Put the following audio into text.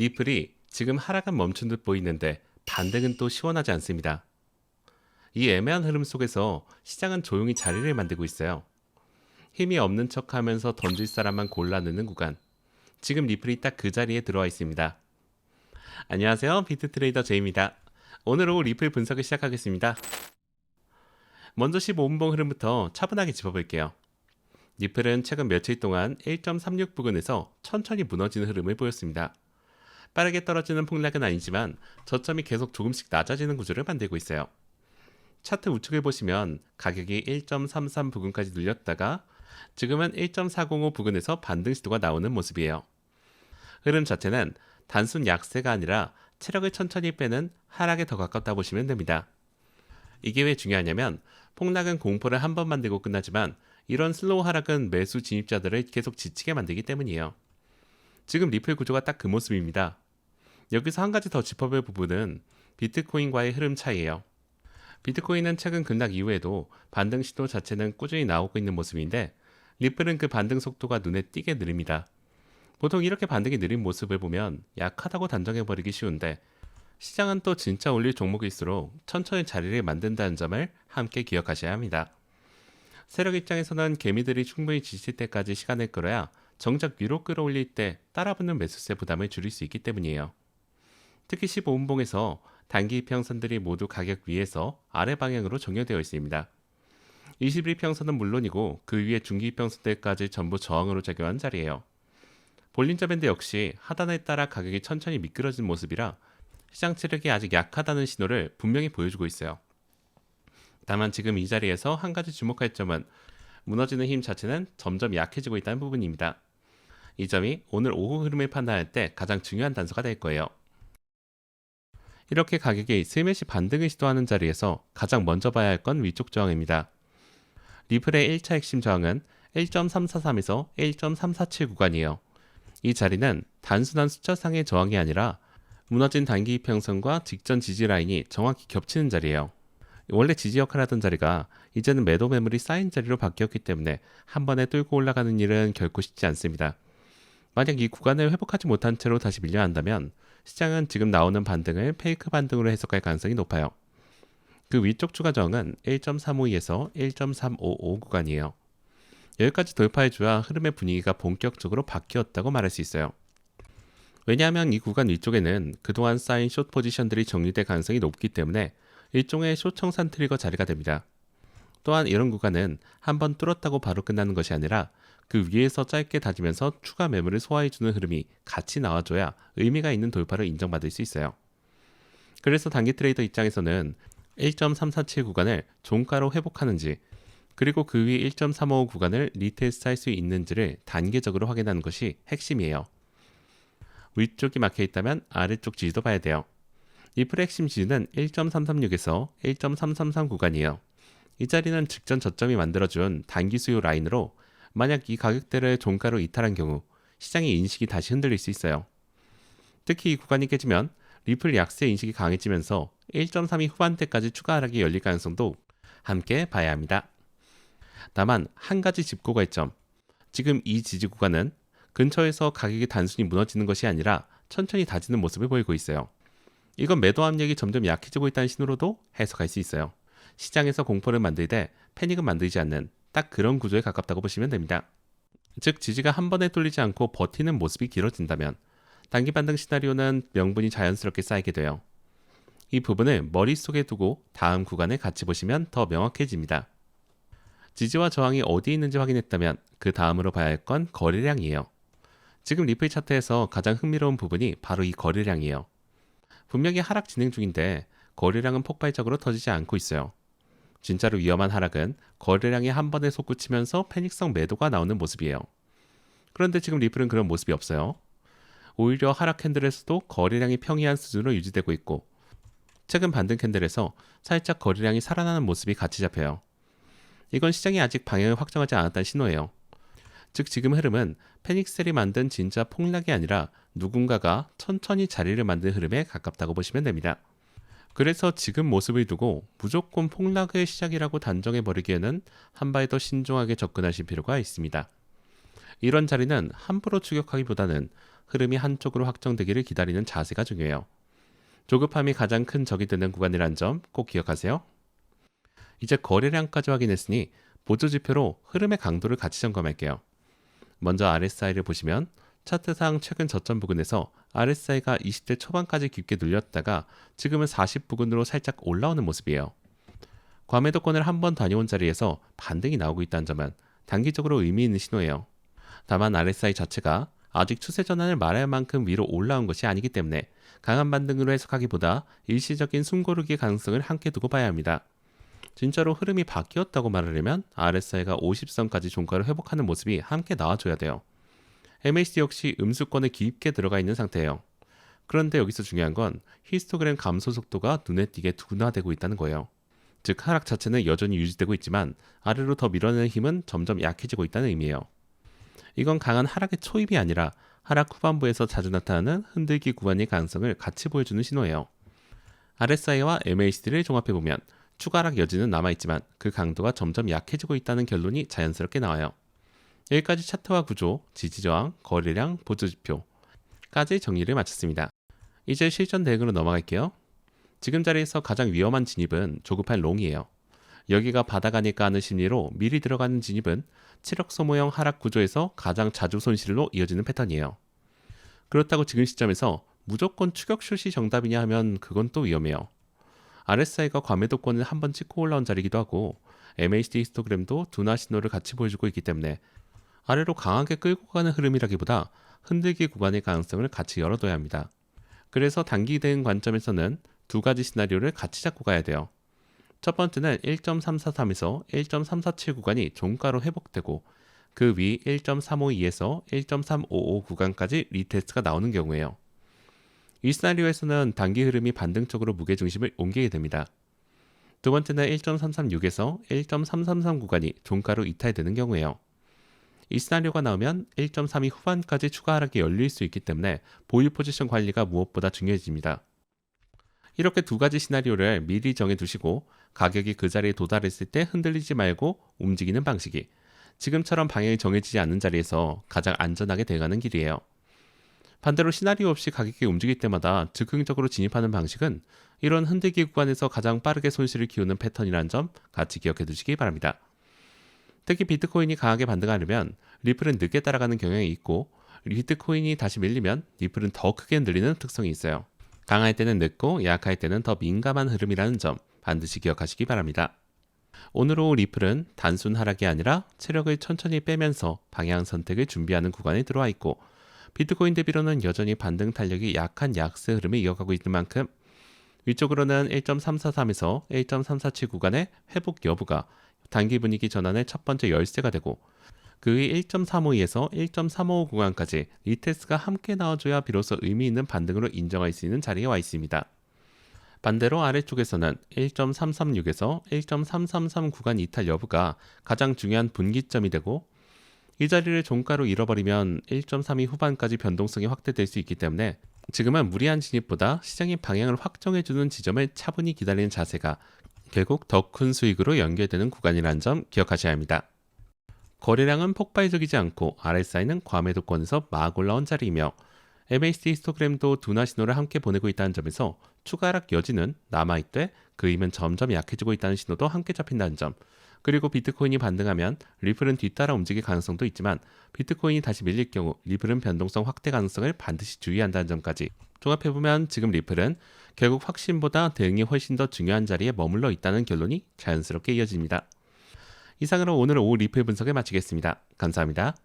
리플이 지금 하락은 멈춘 듯 보이는데 반등은 또 시원하지 않습니다. 이 애매한 흐름 속에서 시장은 조용히 자리를 만들고 있어요. 힘이 없는 척하면서 던질 사람만 골라내는 구간. 지금 리플이 딱 그 자리에 들어와 있습니다. 안녕하세요, 비트트레이더 제이입니다. 오늘 오후 리플 분석을 시작하겠습니다. 먼저 15분봉 흐름부터 차분하게 짚어볼게요. 리플은 최근 며칠 동안 1.36 부근에서 천천히 무너지는 흐름을 보였습니다. 빠르게 떨어지는 폭락은 아니지만 저점이 계속 조금씩 낮아지는 구조를 만들고 있어요. 차트 우측을 보시면 가격이 1.33 부근까지 눌렸다가 지금은 1.405 부근에서 반등 시도가 나오는 모습이에요. 흐름 자체는 단순 약세가 아니라 체력을 천천히 빼는 하락에 더 가깝다 보시면 됩니다. 이게 왜 중요하냐면 폭락은 공포를 한 번 만들고 끝나지만 이런 슬로우 하락은 매수 진입자들을 계속 지치게 만들기 때문이에요. 지금 리플 구조가 딱 그 모습입니다. 여기서 한 가지 더 짚어볼 부분은 비트코인과의 흐름 차이예요. 비트코인은 최근 급락 이후에도 반등 시도 자체는 꾸준히 나오고 있는 모습인데 리플은 그 반등 속도가 눈에 띄게 느립니다. 보통 이렇게 반등이 느린 모습을 보면 약하다고 단정해버리기 쉬운데 시장은 또 진짜 올릴 종목일수록 천천히 자리를 만든다는 점을 함께 기억하셔야 합니다. 세력 입장에서는 개미들이 충분히 지칠 때까지 시간을 끌어야 정작 위로 끌어올릴 때 따라붙는 매수세 부담을 줄일 수 있기 때문이에요. 특히 15분봉에서 단기 이평선들이 모두 가격 위에서 아래 방향으로 정렬되어 있습니다. 21평선은 물론이고 그 위에 중기 이평선들까지 전부 저항으로 작용한 자리예요. 볼린저 밴드 역시 하단에 따라 가격이 천천히 미끄러진 모습이라 시장 체력이 아직 약하다는 신호를 분명히 보여주고 있어요. 다만 지금 이 자리에서 한 가지 주목할 점은 무너지는 힘 자체는 점점 약해지고 있다는 부분입니다. 이 점이 오늘 오후 흐름을 판단할 때 가장 중요한 단서가 될 거예요. 이렇게 가격이 슬며시 반등을 시도하는 자리에서 가장 먼저 봐야 할 건 위쪽 저항입니다. 리플의 1차 핵심 저항은 1.343에서 1.347 구간이에요. 이 자리는 단순한 숫자상의 저항이 아니라 무너진 단기 이평선과 직전 지지 라인이 정확히 겹치는 자리예요. 원래 지지 역할을 하던 자리가 이제는 매도 매물이 쌓인 자리로 바뀌었기 때문에 한 번에 뚫고 올라가는 일은 결코 쉽지 않습니다. 만약 이 구간을 회복하지 못한 채로 다시 밀려야 한다면 시장은 지금 나오는 반등을 페이크 반등으로 해석할 가능성이 높아요. 그 위쪽 추가 저항은 1.352에서 1.355 구간이에요. 여기까지 돌파해줘야 흐름의 분위기가 본격적으로 바뀌었다고 말할 수 있어요. 왜냐하면 이 구간 위쪽에는 그동안 쌓인 숏 포지션들이 정리될 가능성이 높기 때문에 일종의 숏 청산 트리거 자리가 됩니다. 또한 이런 구간은 한번 뚫었다고 바로 끝나는 것이 아니라 그 위에서 짧게 다지면서 추가 매물을 소화해주는 흐름이 같이 나와줘야 의미가 있는 돌파를 인정받을 수 있어요. 그래서 단기 트레이더 입장에서는 1.347 구간을 종가로 회복하는지 그리고 그 위 1.355 구간을 리테스트 할 수 있는지를 단계적으로 확인하는 것이 핵심이에요. 위쪽이 막혀 있다면 아래쪽 지지도 봐야 돼요. 리플의 핵심 지지는 1.336에서 1.333 구간이에요. 이 자리는 직전 저점이 만들어준 단기 수요 라인으로 만약 이 가격대를 종가로 이탈한 경우 시장의 인식이 다시 흔들릴 수 있어요. 특히 이 구간이 깨지면 리플 약세 인식이 강해지면서 1.32 후반대까지 추가 하락이 열릴 가능성도 함께 봐야 합니다. 다만 한 가지 짚고 갈 점, 지금 이 지지 구간은 근처에서 가격이 단순히 무너지는 것이 아니라 천천히 다지는 모습을 보이고 있어요. 이건 매도 압력이 점점 약해지고 있다는 신호로도 해석할 수 있어요. 시장에서 공포를 만들되 패닉은 만들지 않는 딱 그런 구조에 가깝다고 보시면 됩니다. 즉 지지가 한 번에 뚫리지 않고 버티는 모습이 길어진다면 단기 반등 시나리오는 명분이 자연스럽게 쌓이게 돼요. 이 부분을 머릿속에 두고 다음 구간을 같이 보시면 더 명확해집니다. 지지와 저항이 어디 있는지 확인했다면 그 다음으로 봐야 할 건 거래량이에요. 지금 리플 차트에서 가장 흥미로운 부분이 바로 이 거래량이에요. 분명히 하락 진행 중인데 거래량은 폭발적으로 터지지 않고 있어요. 진짜로 위험한 하락은 거래량이 한 번에 솟구치면서 패닉성 매도가 나오는 모습이에요. 그런데 지금 리플은 그런 모습이 없어요. 오히려 하락 캔들에서도 거래량이 평이한 수준으로 유지되고 있고 최근 반등 캔들에서 살짝 거래량이 살아나는 모습이 같이 잡혀요. 이건 시장이 아직 방향을 확정하지 않았다는 신호예요. 즉 지금 흐름은 패닉셀이 만든 진짜 폭락이 아니라 누군가가 천천히 자리를 만든 흐름에 가깝다고 보시면 됩니다. 그래서 지금 모습을 두고 무조건 폭락의 시작이라고 단정해버리기에는 한 발 더 신중하게 접근하실 필요가 있습니다. 이런 자리는 함부로 추격하기보다는 흐름이 한쪽으로 확정되기를 기다리는 자세가 중요해요. 조급함이 가장 큰 적이 되는 구간이란 점 꼭 기억하세요. 이제 거래량까지 확인했으니 보조지표로 흐름의 강도를 같이 점검할게요. 먼저 RSI를 보시면 차트상 최근 저점 부근에서 RSI가 20대 초반까지 깊게 눌렸다가 지금은 40 부근으로 살짝 올라오는 모습이에요. 과매도권을 한번 다녀온 자리에서 반등이 나오고 있다는 점은 단기적으로 의미 있는 신호예요. 다만 RSI 자체가 아직 추세 전환을 말할 만큼 위로 올라온 것이 아니기 때문에 강한 반등으로 해석하기보다 일시적인 숨고르기 가능성을 함께 두고 봐야 합니다. 진짜로 흐름이 바뀌었다고 말하려면 RSI가 50선까지 종가를 회복하는 모습이 함께 나와줘야 돼요. MACD 역시 음수권에 깊게 들어가 있는 상태예요. 그런데 여기서 중요한 건 히스토그램 감소 속도가 눈에 띄게 둔화되고 있다는 거예요. 즉 하락 자체는 여전히 유지되고 있지만 아래로 더 밀어내는 힘은 점점 약해지고 있다는 의미예요. 이건 강한 하락의 초입이 아니라 하락 후반부에서 자주 나타나는 흔들기 구간의 가능성을 같이 보여주는 신호예요. RSI와 MACD를 종합해보면 추가 하락 여지는 남아있지만 그 강도가 점점 약해지고 있다는 결론이 자연스럽게 나와요. 여기까지 차트와 구조, 지지저항, 거래량, 보조지표까지 정리를 마쳤습니다. 이제 실전 대응으로 넘어갈게요. 지금 자리에서 가장 위험한 진입은 조급한 롱이에요. 여기가 바닥 아닐까 하는 심리로 미리 들어가는 진입은 체력 소모형 하락 구조에서 가장 자주 손실로 이어지는 패턴이에요. 그렇다고 지금 시점에서 무조건 추격슛이 정답이냐 하면 그건 또 위험해요. RSI가 과매도권을 한번 찍고 올라온 자리이기도 하고 MACD 히스토그램도 둔화 신호를 같이 보여주고 있기 때문에 아래로 강하게 끌고 가는 흐름이라기보다 흔들기 구간의 가능성을 같이 열어둬야 합니다. 그래서 단기 대응 관점에서는 두 가지 시나리오를 같이 잡고 가야 돼요. 첫 번째는 1.343에서 1.347 구간이 종가로 회복되고 그 위 1.352에서 1.355 구간까지 리테스트가 나오는 경우예요. 이 시나리오에서는 단기 흐름이 반등적으로 무게중심을 옮기게 됩니다. 두 번째는 1.336에서 1.333 구간이 종가로 이탈되는 경우예요. 이 시나리오가 나오면 1.32 후반까지 추가 하락이 열릴 수 있기 때문에 보유 포지션 관리가 무엇보다 중요해집니다. 이렇게 두 가지 시나리오를 미리 정해두시고 가격이 그 자리에 도달했을 때 흔들리지 말고 움직이는 방식이 지금처럼 방향이 정해지지 않는 자리에서 가장 안전하게 대응하는 길이에요. 반대로 시나리오 없이 가격이 움직일 때마다 즉흥적으로 진입하는 방식은 이런 흔들기 구간에서 가장 빠르게 손실을 키우는 패턴이라는 점 같이 기억해 두시기 바랍니다. 특히 비트코인이 강하게 반등하려면 리플은 늦게 따라가는 경향이 있고 비트코인이 다시 밀리면 리플은 더 크게 흔들리는 특성이 있어요. 강할 때는 늦고 약할 때는 더 민감한 흐름이라는 점 반드시 기억하시기 바랍니다. 오늘 오후 리플은 단순 하락이 아니라 체력을 천천히 빼면서 방향 선택을 준비하는 구간에 들어와 있고 비트코인 대비로는 여전히 반등 탄력이 약한 약세 흐름을 이어가고 있는 만큼 위쪽으로는 1.343에서 1.347 구간의 회복 여부가 단기 분위기 전환의 첫 번째 열쇠가 되고 그 위 1.352에서 1.355 구간까지 리테스트가 함께 나와줘야 비로소 의미 있는 반등으로 인정할 수 있는 자리에 와 있습니다. 반대로 아래쪽에서는 1.336에서 1.333 구간 이탈 여부가 가장 중요한 분기점이 되고 이 자리를 종가로 잃어버리면 1.32 후반까지 변동성이 확대될 수 있기 때문에 지금은 무리한 진입보다 시장의 방향을 확정해주는 지점을 차분히 기다리는 자세가 결국 더 큰 수익으로 연결되는 구간이라는 점 기억하셔야 합니다. 거래량은 폭발적이지 않고 RSI는 과매도권에서 막 올라온 자리이며 MACD 히스토그램도 둔화 신호를 함께 보내고 있다는 점에서 추가 하락 여지는 남아있되 그 힘은 점점 약해지고 있다는 신호도 함께 잡힌다는 점, 그리고 비트코인이 반등하면 리플은 뒤따라 움직일 가능성도 있지만 비트코인이 다시 밀릴 경우 리플은 변동성 확대 가능성을 반드시 주의한다는 점까지 종합해보면 지금 리플은 결국 확신보다 대응이 훨씬 더 중요한 자리에 머물러 있다는 결론이 자연스럽게 이어집니다. 이상으로 오늘 오후 리플 분석을 마치겠습니다. 감사합니다.